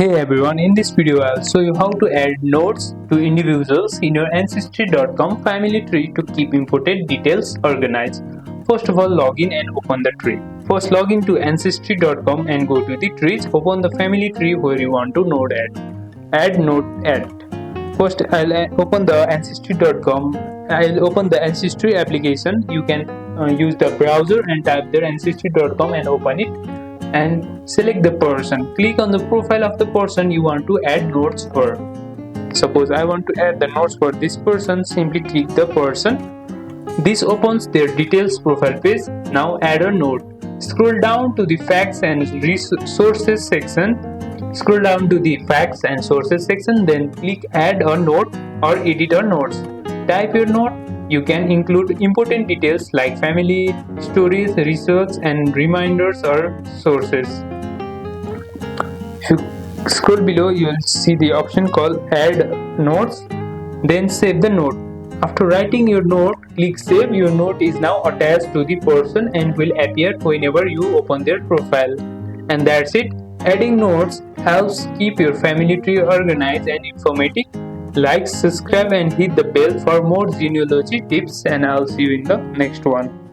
Hey everyone, in this video I'll show you how to add nodes to individuals in your Ancestry.com family tree to keep important details organized. First of all, log in and open the tree. First log in to Ancestry.com and go to the trees. Open the family tree where you want to node add. Add node add. First I'll open the Ancestry.com. I'll open the Ancestry application. You can use the browser and type there Ancestry.com and open it. And select the person. Click on the profile of the person you want to add notes for. Suppose I want to add the notes for this person, simply click the person. This opens their details profile page. Now add a note. Scroll down to the facts and resources section. Scroll down to the facts and sources section, then click add a note or edit a notes. Type your note. You can include important details like family, stories, research, and reminders or sources. If you scroll below, you will see the option called Add Notes. Then save the note. After writing your note, click Save. Your note is now attached to the person and will appear whenever you open their profile. And that's it. Adding notes helps keep your family tree organized and informative. Like, subscribe and hit the bell for more genealogy tips, and I'll see you in the next one.